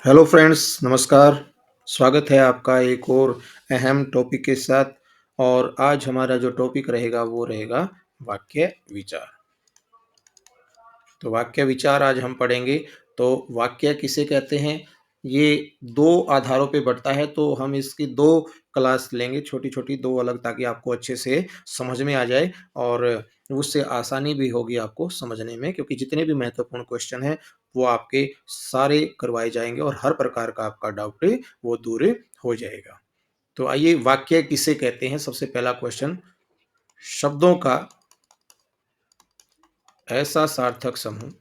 Hello friends, नमस्कार। स्वागत है आपका एक और अहम टॉपिक के साथ। और आज हमारा जो टॉपिक रहेगा वो रहेगा वाक्य विचार। तो वाक्य विचार आज हम पढ़ेंगे। तो वाक्य किसे कहते हैं, ये दो आधारों पे बढ़ता है। तो हम इसकी दो क्लास लेंगे, छोटी छोटी दो अलग, ताकि आपको अच्छे से समझ में आ जाए और उससे आसानी भी होगी आपको समझने में, क्योंकि जितने भी महत्वपूर्ण क्वेश्चन हैं वो आपके सारे करवाए जाएंगे और हर प्रकार का आपका डाउट वो दूर हो जाएगा। तो आइए, वाक्य किसे कहते हैं। सबसे पहला क्वेश्चन, शब्दों का ऐसा सार्थक समूह,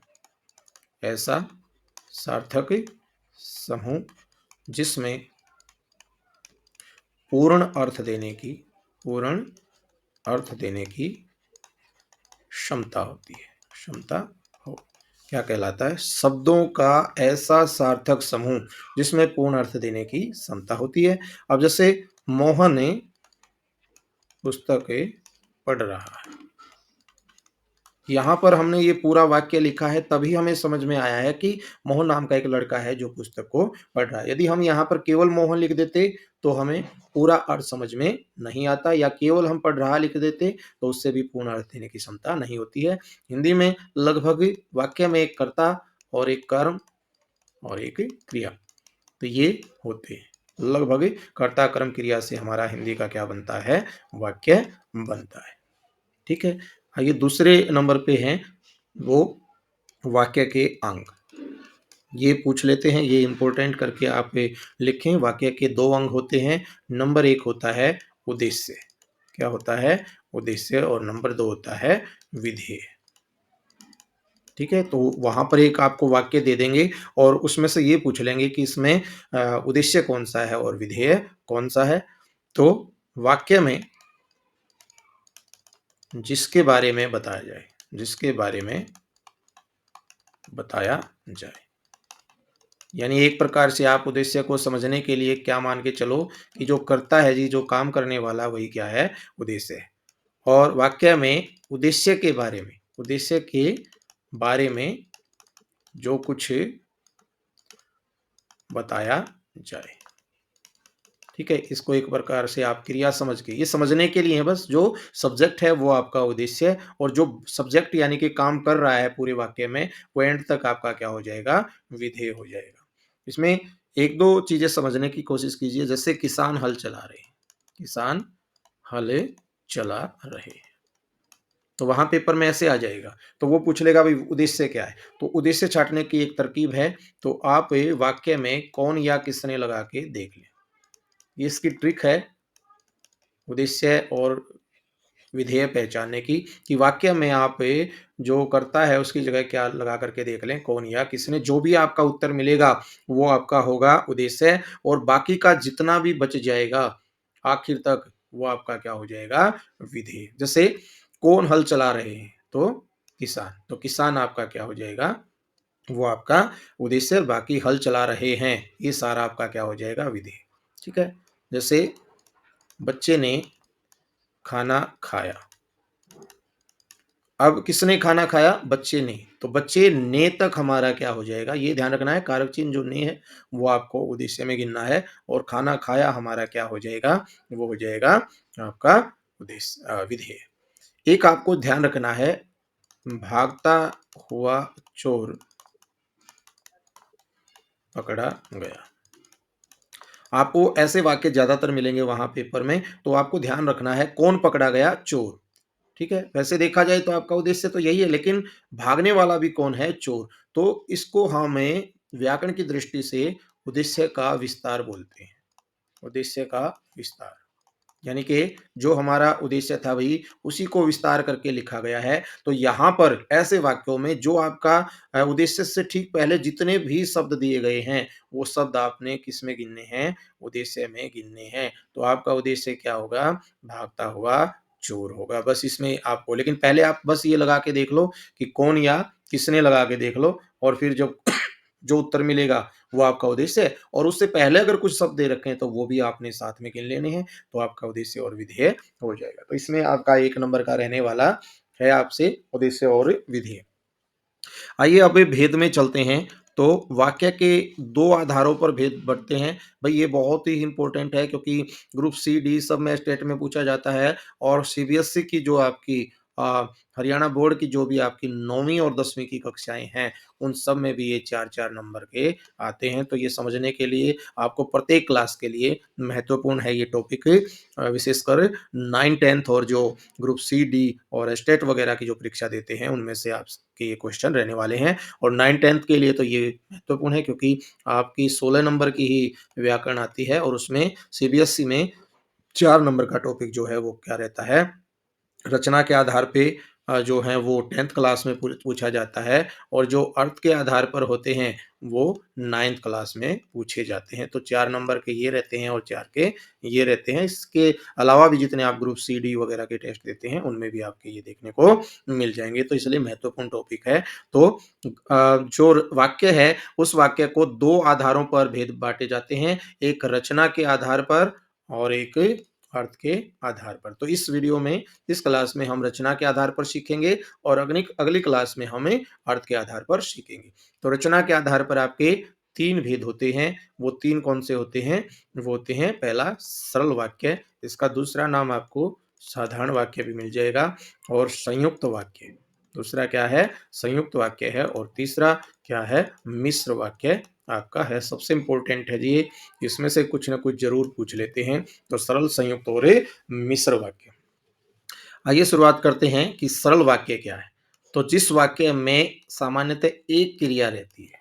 ऐसा सार्थक समूह जिसमें पूर्ण अर्थ देने की, पूर्ण अर्थ देने की क्षमता होती है, क्षमता हो, क्या कहलाता है? शब्दों का ऐसा सार्थक समूह जिसमें पूर्ण अर्थ देने की क्षमता होती है। अब जैसे मोहन पुस्तकें पढ़ रहा है, यहाँ पर हमने ये पूरा वाक्य लिखा है, तभी हमें समझ में आया है कि मोहन नाम का एक लड़का है जो पुस्तक को पढ़ रहा है। यदि हम यहाँ पर केवल मोहन लिख देते तो हमें पूरा अर्थ समझ में नहीं आता, या केवल हम पढ़ रहा लिख देते तो उससे भी पूर्ण अर्थ देने की क्षमता नहीं होती है। हिंदी में लगभग वाक्य में एक कर्ता और एक कर्म और एक क्रिया, तो ये होते हैं। लगभग कर्ता कर्म क्रिया से हमारा हिंदी का क्या बनता है? वाक्य बनता है। ठीक है। आइए, दूसरे नंबर पे हैं वो वाक्य के अंग। ये पूछ लेते हैं, ये इंपॉर्टेंट करके आप लिखें। वाक्य के दो अंग होते हैं। नंबर एक होता है उद्देश्य, क्या होता है? उद्देश्य। और नंबर दो होता है विधेय। ठीक है, तो वहां पर एक आपको वाक्य दे देंगे और उसमें से ये पूछ लेंगे कि इसमें उद्देश्य कौन सा है और विधेय कौन सा है। तो वाक्य में जिसके बारे में बताया जाए, जिसके बारे में बताया जाए, यानी एक प्रकार से आप उद्देश्य को समझने के लिए क्या मान के चलो कि जो करता है जी, जो काम करने वाला, वही क्या है? उद्देश्य है। और वाक्य में उद्देश्य के बारे में, उद्देश्य के बारे में जो कुछ बताया जाए। ठीक है, इसको एक प्रकार से आप क्रिया समझ के, ये समझने के लिए है बस, जो सब्जेक्ट है वो आपका उद्देश्य है और जो सब्जेक्ट यानी कि काम कर रहा है पूरे वाक्य में, वो एंड तक आपका क्या हो जाएगा? विधेय हो जाएगा। इसमें एक दो चीजें समझने की कोशिश कीजिए। जैसे किसान हल चला रहे हैं, किसान हल चला रहे हैं, तो वहां पेपर में ऐसे आ जाएगा। तो वो पूछ लेगा भाई उद्देश्य क्या है, तो उद्देश्य छाटने की एक तरकीब है। तो आप वाक्य में कौन या किसने लगा के देख लें, ये इसकी ट्रिक है उद्देश्य और विधेय पहचानने की, कि वाक्य में आप जो करता है उसकी जगह क्या लगा करके देख लें, कौन या किसने। जो भी आपका उत्तर मिलेगा वो आपका होगा उद्देश्य, और बाकी का जितना भी बच जाएगा आखिर तक, वो आपका क्या हो जाएगा? विधेय। जैसे कौन हल चला रहे हैं, तो किसान, तो किसान आपका क्या हो जाएगा? वो आपका उद्देश्य। बाकी हल चला रहे हैं, ये सारा आपका क्या हो जाएगा? विधेय। ठीक है। जैसे बच्चे ने खाना खाया, अब किसने खाना खाया? बच्चे ने। तो बच्चे ने तक हमारा क्या हो जाएगा? ये ध्यान रखना है, कारक चिन्ह जो ने है वो आपको उद्देश्य में गिनना है, और खाना खाया हमारा क्या हो जाएगा? वो हो जाएगा आपका उद्देश्य, विधेय। एक आपको ध्यान रखना है, भागता हुआ चोर पकड़ा गया। आपको ऐसे वाक्य ज्यादातर मिलेंगे वहां पेपर में, तो आपको ध्यान रखना है कौन पकड़ा गया? चोर। ठीक है, वैसे देखा जाए तो आपका उद्देश्य तो यही है, लेकिन भागने वाला भी कौन है? चोर। तो इसको हमें व्याकरण की दृष्टि से उद्देश्य का विस्तार बोलते हैं, उद्देश्य का विस्तार। यानी कि जो हमारा उद्देश्य था भाई, उसी को विस्तार करके लिखा गया है। तो यहाँ पर ऐसे वाक्यों में जो आपका उद्देश्य से ठीक पहले जितने भी शब्द दिए गए हैं, वो शब्द आपने किस में गिनने हैं? उद्देश्य में गिनने हैं। तो आपका उद्देश्य क्या होगा? भागता हुआ चोर होगा। बस इसमें आपको, लेकिन पहले आप बस ये लगा के देख लो कि कौन या किसने, लगा के देख लो, और फिर जब जो उत्तर मिलेगा वो आपका उद्देश्य है, और उससे पहले अगर कुछ शब्द दे रखे हैं तो वो भी आपने साथ में गिन लेने हैं, तो आपका उद्देश्य और विधेय हो जाएगा। तो इसमें आपका एक नंबर का रहने वाला है आपसे उद्देश्य और विधेय। आइए अब भेद में चलते हैं। तो वाक्य के 2 आधारों पर भेद बढ़ते हैं। भई ये बहुत ही इम्पोर्टेंट है क्योंकि ग्रुप सी, डी सब में स्टेट में पूछा जाता है और सीबीएसई की जो आपकी हरियाणा बोर्ड की जो भी आपकी 9वीं और 10वीं की कक्षाएँ हैं, उन सब में भी ये 4-4 नंबर के आते हैं। तो ये समझने के लिए आपको प्रत्येक क्लास के लिए महत्वपूर्ण है ये टॉपिक विशेषकर 9th-10th और जो ग्रुप सी, डी और स्टेट वगैरह की जो परीक्षा देते हैं, उनमें से आपके ये क्वेश्चन रहने वाले हैं और 9th-10th के लिए तो ये महत्वपूर्ण है क्योंकि आपकी 16 नंबर की ही व्याकरण आती है और उसमें सीबीएसई में 4 नंबर का टॉपिक जो है वो क्या रहता है, रचना के आधार पे जो है वो 10th क्लास में पूछा जाता है और जो अर्थ के आधार पर होते हैं, वो 9th क्लास में पूछे जाते हैं। तो 4 नंबर के ये रहते हैं और 4 के ये रहते हैं। इसके अलावा भी जितने आप ग्रुप सी, डी वगैरह के टेस्ट देते हैं, उनमें भी आपके ये देखने को मिल जाएँगे। तो इसलिए महत्वपूर्ण टॉपिक है। तो जो वाक्य है, उस वाक्य को 2 आधारों पर भेद बाँटे जाते हैं। एक रचना के आधार पर और एक अर्थ के आधार पर। तो इस वीडियो में इस क्लास में हम रचना के आधार पर सीखेंगे और अगली क्लास में हमें अर्थ के आधार पर सीखेंगे। तो रचना के आधार पर आपके 3 भेद होते हैं, वो 3 कौन से होते हैं? वो होते हैं पहला सरल वाक्य, इसका दूसरा नाम आपको साधारण वाक्य भी मिल जाएगा और संयुक्त वाक्य। दूसरा क्या है? संयुक्त वाक्य है और तीसरा क्या है? मिश्र वाक्य आपका है। सबसे इम्पोर्टेंट है जी, इसमें से कुछ न कुछ ज़रूर पूछ लेते हैं। तो सरल, संयुक्त और मिश्र वाक्य। आइए शुरुआत करते हैं कि सरल वाक्य क्या है। तो जिस वाक्य में सामान्यतः एक क्रिया रहती है,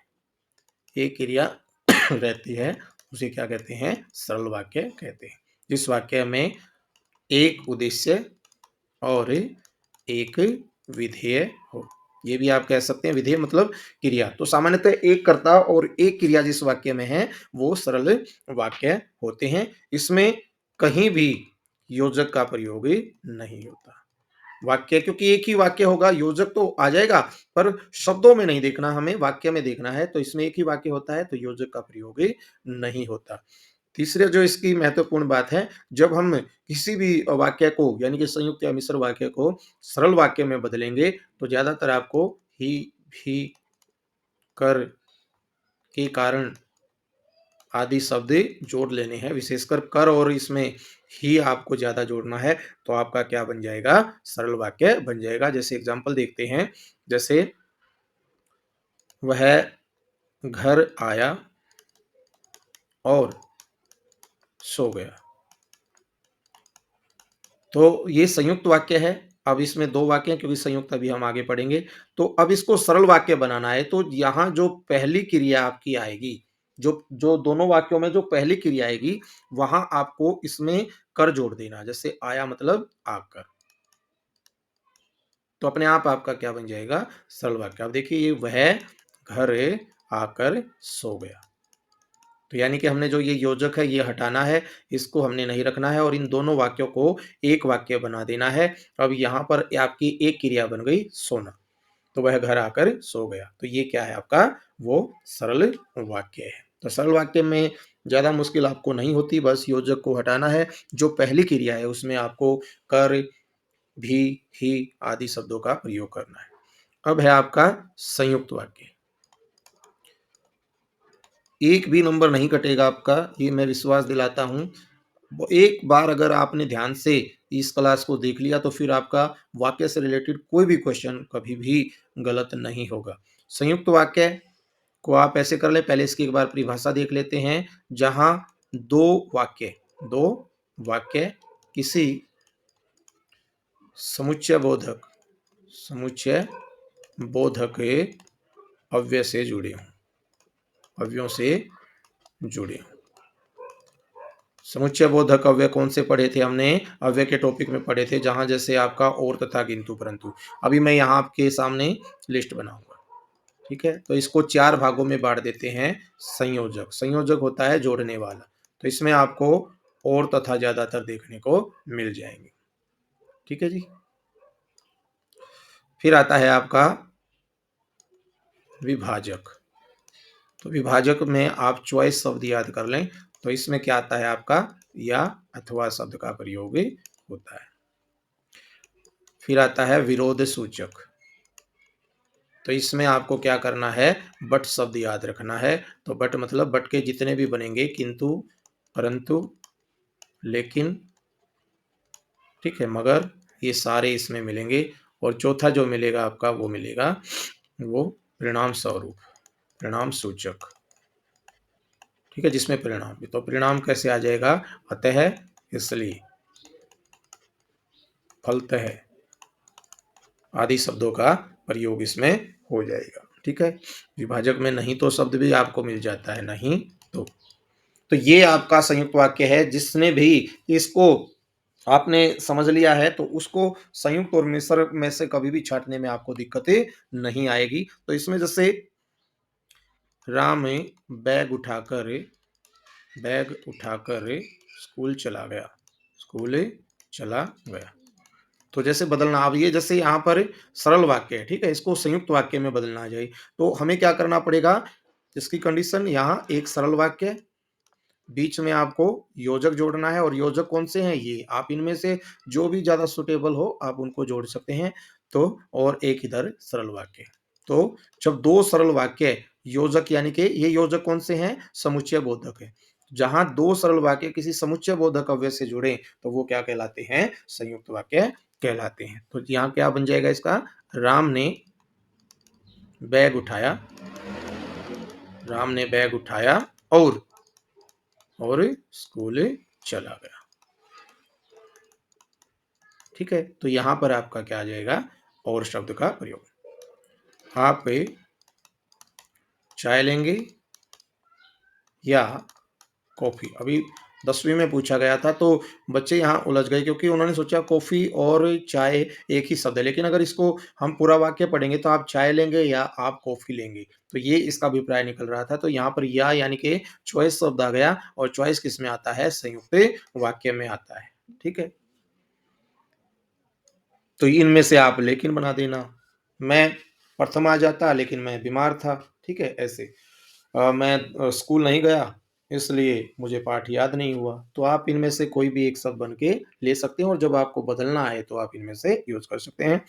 एक क्रिया रहती है, उसे क्या कहते हैं? सरल वाक्य कहते हैं। जिस वाक्य में एक उद्देश्य और एक विधेय हो। ये भी आप कह सकते हैं, विधेय मतलब क्रिया। तो सामान्यतः एक कर्ता और एक क्रिया जिस वाक्य में है, वो सरल वाक्य होते हैं। इसमें कहीं भी योजक का प्रयोग नहीं होता। वाक्य, क्योंकि एक ही वाक्य होगा, योजक तो आ जाएगा, पर शब्दों में नहीं देखना हमें, वाक्य में देखना है। तो इसमें एक ही वाक्य होता है, तो योजक का प्रयोग नहीं होता। तीसरे जो इसकी महत्वपूर्ण बात है, जब हम किसी भी वाक्य को यानी कि संयुक्त या मिश्र वाक्य को सरल वाक्य में बदलेंगे, तो ज़्यादातर आपको ही, भी, कर, के कारण आदि शब्द जोड़ लेने हैं। विशेषकर कर और इसमें ही आपको ज़्यादा जोड़ना है, तो आपका क्या बन जाएगा? सरल वाक्य बन जाएगा। जैसे एग्ज़ाम्पल देखते हैं, जैसे वह घर आया और सो गया। तो ये संयुक्त वाक्य है। अब इसमें 2 वाक्य हैं क्योंकि संयुक्त अभी हम आगे पढ़ेंगे। तो अब इसको सरल वाक्य बनाना है, तो यहाँ जो पहली क्रिया आपकी आएगी, जो जो दोनों वाक्यों में जो पहली क्रिया आएगी, वहाँ आपको इसमें कर जोड़ देना। जैसे आया मतलब आकर। तो अपने आप आपका क्या बन जाएगा? सरल वाक्य। अब देखिए, ये वह घर आकर सो गया। तो यानी कि हमने जो ये योजक है ये हटाना है, इसको हमने नहीं रखना है और इन दोनों वाक्यों को एक वाक्य बना देना है। अब यहाँ पर आपकी एक क्रिया बन गई सोना, तो वह घर आकर सो गया। तो ये क्या है आपका? वो सरल वाक्य है। तो सरल वाक्य में ज़्यादा मुश्किल आपको नहीं होती, बस योजक को हटाना है। जो पहली क्रिया है उसमें आपको कर, भी, ही आदि शब्दों का प्रयोग करना है। अब है आपका संयुक्त वाक्य। एक भी नंबर नहीं कटेगा आपका, ये मैं विश्वास दिलाता हूँ। एक बार अगर आपने ध्यान से इस क्लास को देख लिया, तो फिर आपका वाक्य से रिलेटेड कोई भी क्वेश्चन कभी भी गलत नहीं होगा। संयुक्त वाक्य को आप ऐसे कर लें, पहले इसकी एक बार परिभाषा देख लेते हैं, जहाँ 2 वाक्य किसी समुच्चय बोधक अव्यय से जुड़े हों, अव्ययों से जुड़े हों। समुच्चय बोधक अव्यय कौन से पढ़े थे हमने? अव्यय के टॉपिक में पढ़े थे, जहां जैसे आपका और तथा किंतु परंतु। अभी मैं यहाँ आपके सामने लिस्ट बनाऊंगा, ठीक है? तो इसको 4 भागों में बांट देते हैं। संयोजक, संयोजक होता है जोड़ने वाला, तो इसमें आपको और तथा ज्यादातर देखने को मिल जाएंगे, ठीक है जी। फिर आता है आपका विभाजक। तो विभाजक में आप चॉइस शब्द याद कर लें, तो इसमें क्या आता है आपका? या अथवा शब्द का प्रयोग होता है। फिर आता है विरोध सूचक। तो इसमें आपको क्या करना है, बट शब्द याद रखना है। तो बट मतलब बट के जितने भी बनेंगे, किंतु, परंतु, लेकिन, ठीक है, मगर, ये सारे इसमें मिलेंगे। और चौथा जो मिलेगा आपका, वो मिलेगा वो परिणाम स्वरूप, परिणाम सूचक, ठीक है, जिसमें परिणाम भी। तो परिणाम कैसे आ जाएगा, अतः, इसलिए, फलतः आदि शब्दों का प्रयोग इसमें हो जाएगा। ठीक है, विभाजक में नहीं तो शब्द भी आपको मिल जाता है, नहीं तो ये आपका संयुक्त वाक्य है। जिसने भी इसको आपने समझ लिया है तो उसको संयुक्त और मिश्र में से कभी भी छांटने में आपको दिक्कतें नहीं आएगी। तो इसमें जैसे राम बैग उठाकर स्कूल चला गया, स्कूल चला गया। तो जैसे बदलना, अब ये जैसे यहाँ पर सरल वाक्य है, ठीक है, इसको संयुक्त वाक्य में बदलना आ जाए तो हमें क्या करना पड़ेगा, इसकी कंडीशन, यहाँ एक सरल वाक्य, बीच में आपको योजक जोड़ना है। और योजक कौन से हैं, ये आप इनमें से जो भी ज्यादा सुटेबल हो आप उनको जोड़ सकते हैं। तो और एक इधर सरल वाक्य। तो जब दो सरल वाक्य योजक, यानी कि ये योजक कौन से हैं, समुच्चय बोधक है। जहां दो सरल वाक्य किसी समुच्चय बोधक अव्यय से जुड़े तो वो क्या कहलाते हैं, संयुक्त वाक्य कहलाते हैं। तो यहाँ क्या बन जाएगा इसका, राम ने बैग उठाया, राम ने बैग उठाया और स्कूल चला गया। ठीक है, तो यहां पर आपका क्या आ जाएगा, और शब्द का प्रयोग। आप चाय लेंगे या कॉफी। अभी 10वीं में पूछा गया था तो बच्चे यहाँ उलझ गए क्योंकि उन्होंने सोचा कॉफी और चाय एक ही शब्द है, लेकिन अगर इसको हम पूरा वाक्य पढ़ेंगे तो आप चाय लेंगे या आप कॉफी लेंगे, तो ये इसका अभिप्राय निकल रहा था। तो यहाँ पर या यानी कि चॉइस शब्द आ गया, और चॉइस किस में आता है, संयुक्त वाक्य में आता है। ठीक है, तो इनमें से आप लेकिन बना देना। मैं प्रथम आ जाता लेकिन मैं बीमार था। ठीक है, ऐसे मैं स्कूल नहीं गया इसलिए मुझे पाठ याद नहीं हुआ। तो आप इनमें से कोई भी एक शब्द बन के ले सकते हैं, और जब आपको बदलना है तो आप इनमें से यूज कर सकते हैं।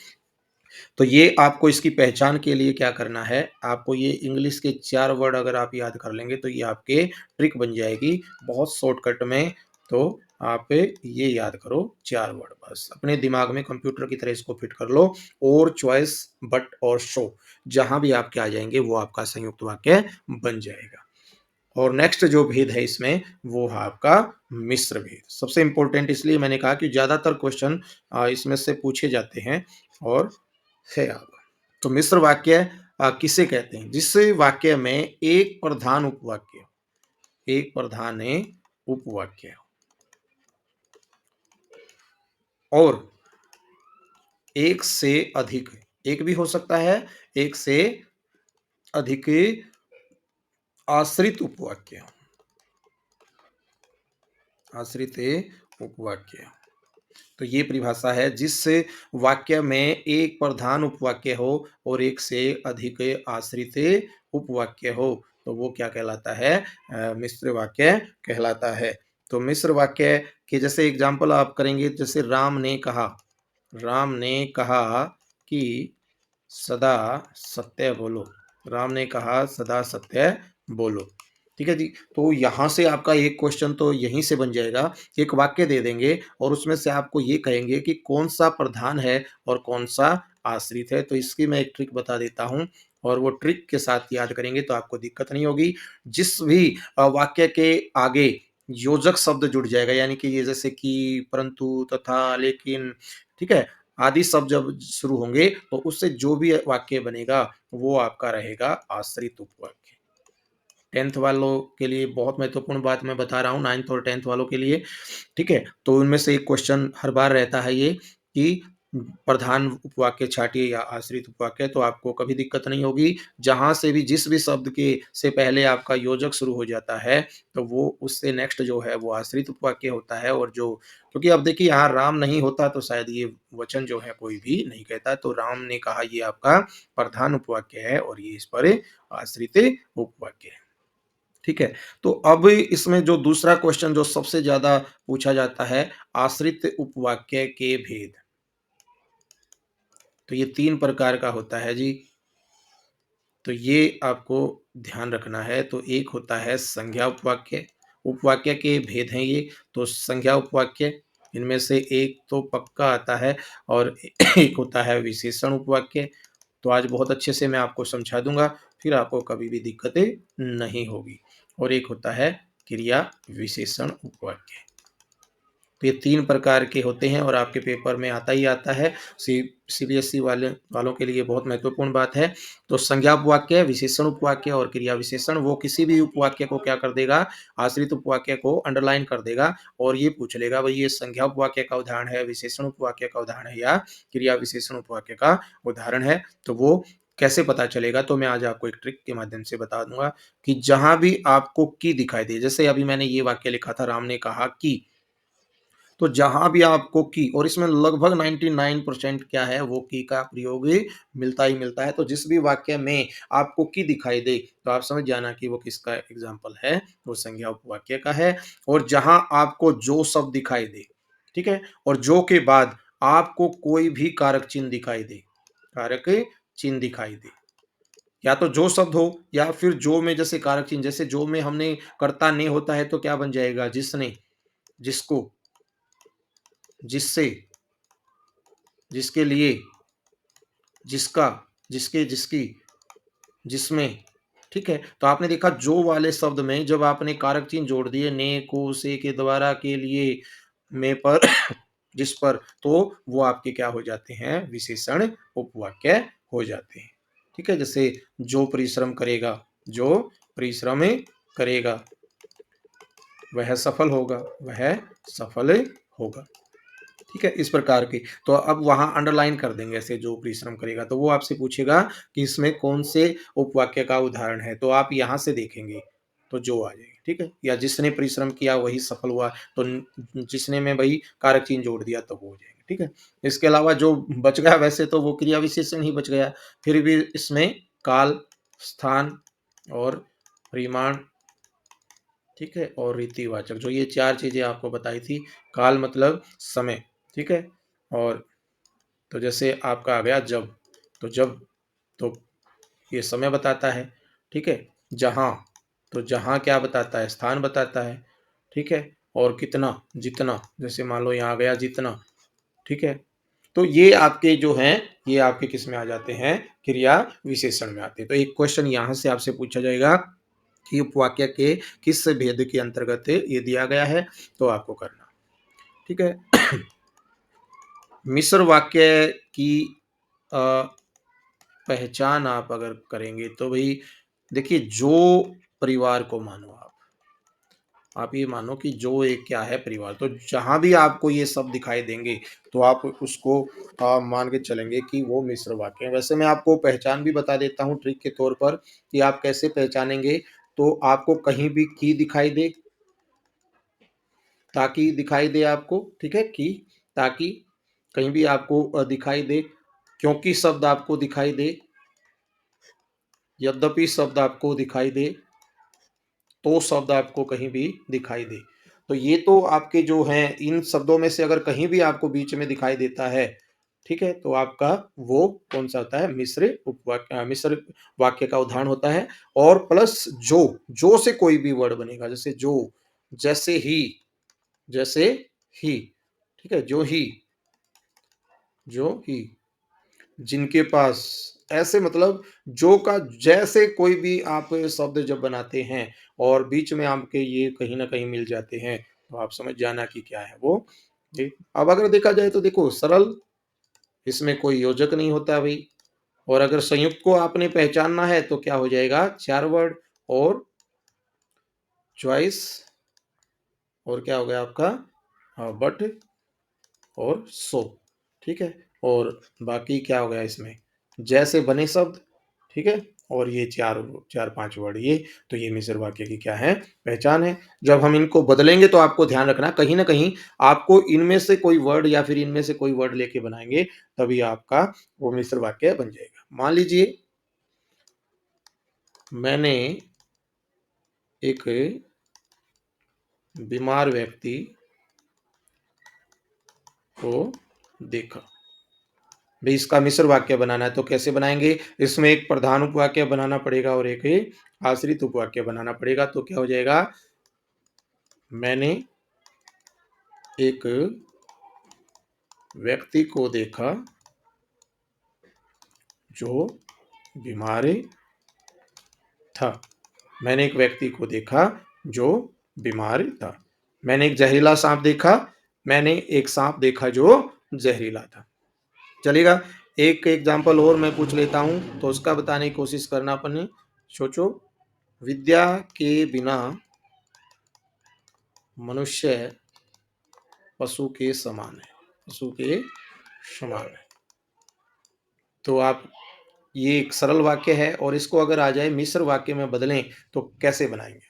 तो ये आपको इसकी पहचान के लिए क्या करना है, आपको ये इंग्लिश के 4 वर्ड अगर आप याद कर लेंगे तो ये आपके ट्रिक बन जाएगी बहुत शॉर्टकट में। तो आप ये याद करो 4 वर्ड, बस अपने दिमाग में कंप्यूटर की तरह इसको फिट कर लो। और चॉइस, बट और शो, जहां भी आपके आ जाएंगे वो आपका संयुक्त वाक्य बन जाएगा। और नेक्स्ट जो भेद है इसमें वो है आपका मिश्र भेद। सबसे इंपॉर्टेंट इसलिए मैंने कहा कि ज्यादातर क्वेश्चन इसमें से पूछे जाते हैं और है आपका। तो मिश्र वाक्य किसे कहते हैं, जिस वाक्य में एक प्रधान उपवाक्य, एक प्रधान उपवाक्य और एक से अधिक, एक भी हो सकता है, एक से अधिक आश्रित उपवाक्य, आश्रित उपवाक्य। तो ये परिभाषा है, जिस वाक्य में एक प्रधान उपवाक्य हो और एक से अधिक आश्रित उपवाक्य हो तो वो क्या कहलाता है, मिश्र वाक्य कहलाता है। तो मिश्र वाक्य के जैसे एग्जाम्पल आप करेंगे, जैसे राम ने कहा, राम ने कहा कि सदा सत्य बोलो, राम ने कहा सदा सत्य बोलो। ठीक है जी, तो यहाँ से आपका एक क्वेश्चन तो यहीं से बन जाएगा। एक वाक्य दे देंगे और उसमें से आपको ये कहेंगे कि कौन सा प्रधान है और कौन सा आश्रित है। तो इसकी मैं एक ट्रिक बता देता हूँ, और वो ट्रिक के साथ याद करेंगे तो आपको दिक्कत नहीं होगी। जिस भी वाक्य के आगे योजक शब्द जुड़ जाएगा, यानी कि ये जैसे कि, परंतु, तथा, लेकिन, ठीक है, आदि शब्द जब शुरू होंगे तो उससे जो भी वाक्य बनेगा वो आपका रहेगा आश्रित उपवाक्य। 10th वालों के लिए बहुत महत्वपूर्ण बात मैं बता रहा हूँ, 9th और 10th वालों के लिए। ठीक है, तो उनमें से एक क्वेश्चन हर बार रहता है ये कि प्रधान उपवाक्य छाटिए या आश्रित उपवाक्य, तो आपको कभी दिक्कत नहीं होगी। जहां से भी जिस भी शब्द के से पहले आपका योजक शुरू हो जाता है तो वो उससे नेक्स्ट जो है वो आश्रित उपवाक्य होता है। और जो, क्योंकि अब देखिए यहाँ राम नहीं होता तो शायद ये वचन जो है कोई भी नहीं कहता। तो राम ने कहा ये आपका प्रधान उपवाक्य है और ये इस पर आश्रित उपवाक्य है। ठीक है, तो अब इसमें जो दूसरा क्वेश्चन जो सबसे ज्यादा पूछा जाता है, आश्रित उपवाक्य के भेद। तो ये 3 प्रकार का होता है जी। तो ये आपको ध्यान रखना है। तो एक होता है संज्ञा उपवाक्य, उपवाक्य के भेद हैं ये। तो संज्ञा उपवाक्य, इनमें से एक तो पक्का आता है और एक होता है विशेषण उपवाक्य। तो आज बहुत अच्छे से मैं आपको समझा दूँगा, फिर आपको कभी भी दिक्कतें नहीं होगी। और एक होता है क्रिया विशेषण उपवाक्य। तो ये 3 प्रकार के होते हैं और आपके पेपर में आता ही आता है। सीबीएसई वालों के लिए बहुत महत्वपूर्ण बात है। तो संज्ञा उपवाक्य, विशेषण उपवाक्य और क्रिया विशेषण, वो किसी भी उपवाक्य को क्या कर देगा, आश्रित उपवाक्य को अंडरलाइन कर देगा और ये पूछ लेगा भई ये संज्ञा उपवाक्य का उदाहरण है, विशेषण उपवाक्य का उदाहरण है या क्रिया विशेषण उपवाक्य का उदाहरण है। तो वो कैसे पता चलेगा? तो मैं आज आपको एक ट्रिक के माध्यम से बता दूँगा कि जहाँ भी आपको की दिखाई दे, जैसे अभी मैंने ये वाक्य लिखा था, राम ने कहा कि, तो जहाँ भी आपको की, और इसमें लगभग 99% क्या है, वो की का प्रयोग ही मिलता ही मिलता है। तो जिस भी वाक्य में आपको की दिखाई दे, तो आप समझ जाना कि वो किसका एग्ज़ाम्पल है, वो संज्ञा उपवाक्य का है। और जहाँ आपको जो शब्द दिखाई दे, ठीक है? और जो के बाद आपको कोई भी कारक चिन्ह दिखाई दे, कारक चिन्ह दिखाई दे, या तो जो शब्द हो या फिर जो में जैसे कारक चिन्ह, जैसे जो में हमने कर्ता ने होता है तो क्या बन जाएगा, जिसने, जिसको, जिससे, जिसके लिए, जिसका, जिसके, जिसकी, जिसमें, ठीक है? तो आपने देखा जो वाले शब्द में जब आपने कारक चिन्ह जोड़ दिए, ने, को, से, के द्वारा, के लिए, में, पर, जिस पर, तो वो आपके क्या हो जाते हैं, विशेषण उपवाक्य हो जाते हैं। ठीक है? जैसे जो परिश्रम करेगा, जो परिश्रम करेगा, वह सफल होगा, वह सफल होगा। ठीक है? इस प्रकार की। तो अब वहाँ अंडरलाइन कर देंगे, ऐसे जो परिश्रम करेगा, तो वो आपसे पूछेगा कि इसमें कौन से उपवाक्य का उदाहरण है, तो आप यहाँ से देखेंगे, तो जो आ जाएगी, ठीक है? या जिसने परिश्रम किया वही सफल हुआ, तो जिसने में वही कारक चिन्ह जोड़ दिया तो वो हो जाएगा, ठीक है? इसके अलावा जो बच गया, वैसे तो वो क्रिया विशेषण ही बच गया, फिर भी इसमें काल, स्थान और परिमाण, ठीक है? और रीतिवाचक, जो ये 4 चीज़ें आपको बताई थी। काल मतलब समय, ठीक है? और तो जैसे आपका आ गया जब, तो जब, तो ये समय बताता है, ठीक है? जहाँ, तो जहाँ क्या बताता है, स्थान बताता है, ठीक है? और कितना, जितना, जैसे मान लो यहाँ आ गया जितना, ठीक है? तो ये आपके जो हैं, ये आपके किस में आ जाते हैं, क्रिया विशेषण में आते हैं। तो एक क्वेश्चन यहाँ से आपसे पूछा जाएगा कि उपवाक्य के किस भेद के अंतर्गत ये दिया गया है, तो आपको करना, ठीक है? मिश्र वाक्य की अ, पहचान आप अगर करेंगे तो भई देखिए, जो परिवार को मानो आप ये मानो कि जो एक क्या है, परिवार, तो जहाँ भी आपको ये सब दिखाई देंगे, तो आप उसको मान के चलेंगे कि वो मिश्र वाक्य है। वैसे मैं आपको पहचान भी बता देता हूँ ट्रिक के तौर पर कि आप कैसे पहचानेंगे। तो आपको कहीं भी की दिखाई दे, ताकि दिखाई दे आपको, ठीक है? की, ताकि कहीं भी आपको दिखाई दे, क्योंकि शब्द आपको दिखाई दे, यद्यपि शब्द आपको दिखाई दे, तो शब्द आपको कहीं भी दिखाई दे। तो ये तो आपके जो हैं, इन शब्दों में से अगर कहीं भी आपको बीच में दिखाई देता है, ठीक है? तो आपका वो कौन-सा होता है, मिश्र वाक्य का उदाहरण होता है। और प्लस जो से कोई भी वर्ड बनेगा, जैसे जो, जैसे जैसे ही, ठीक है? जो ही, जिनके पास, ऐसे मतलब जो का जैसे कोई भी आप शब्द जब बनाते हैं और बीच में आपके ये कहीं न कहीं मिल जाते हैं, तो आप समझ जाना कि क्या है वो, ये। अब अगर देखा जाए तो देखो सरल, इसमें कोई योजक नहीं होता भई। और अगर संयुक्त को आपने पहचानना है तो क्या हो जाएगा, 4 वर्ड, और चॉइस, और क्या हो गया आपका, बट और सो, ठीक है? और बाकी क्या हो गया इसमें, जैसे बने शब्द, ठीक है? और ये 4-5 वर्ड ये, तो ये मिश्र वाक्य की क्या है, पहचान है। जब हम इनको बदलेंगे तो आपको ध्यान रखना, कहीं न कहीं आपको इनमें से कोई वर्ड या फिर इनमें से कोई वर्ड लेके बनाएँगे, तभी आपका वो मिश्र वाक्य बन जाएगा। मान लीजिए मैंने एक बीमार व्यक्ति को देखा, भई इसका मिश्र वाक्य बनाना है, तो कैसे बनाएँगे? इसमें एक प्रधान उपवाक्य बनाना पड़ेगा और एक आश्रित उपवाक्य बनाना पड़ेगा, तो क्या हो जाएगा? मैंने एक व्यक्ति को देखा जो बीमार था। मैंने एक व्यक्ति को देखा जो बीमार था। मैंने एक ज़हरीला साँप देखा, मैंने एक साँप देखा जो ज़हरीला था। चलेगा? एक एग्ज़ाम्पल और मैं पूछ लेता हूँ, तो उसका बताने की कोशिश करना अपने। सोचो, विद्या के बिना मनुष्य पशु के समान है, पशु के समान है। तो आप ये एक सरल वाक्य है और इसको अगर आ जाए मिश्र वाक्य में बदलें, तो कैसे बनाएँगे?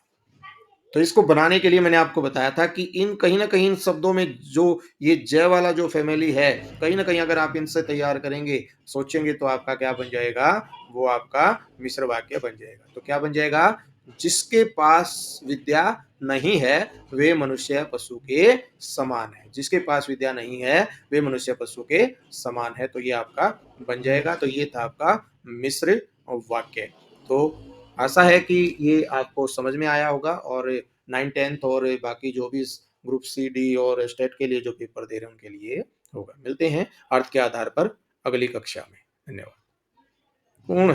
तो इसको बनाने के लिए मैंने आपको बताया था कि इन कहीं न कहीं इन शब्दों में जो ये जय वाला जो फ़ैमिली है, कहीं न कहीं अगर आप इनसे तैयार करेंगे, सोचेंगे तो आपका क्या बन जाएगा? वो आपका मिश्र वाक्य बन जाएगा। तो क्या बन जाएगा? जिसके पास विद्या नहीं है, वे मनुष्य पशु के समान है। जिसके पास विद्या नहीं है, वे मनुष्य पशु के समान है। तो ये आपका बन जाएगा। तो ये था आपका मिश्र वाक्य। तो आशा है कि ये आपको समझ में आया होगा और 9th-10th और बाकी जो भी ग्रुप सी, डी और स्टेट के लिए जो पेपर दे रहे हैं उनके लिए होगा। मिलते हैं अर्थ के आधार पर अगली कक्षा में। धन्यवाद। पूर्ण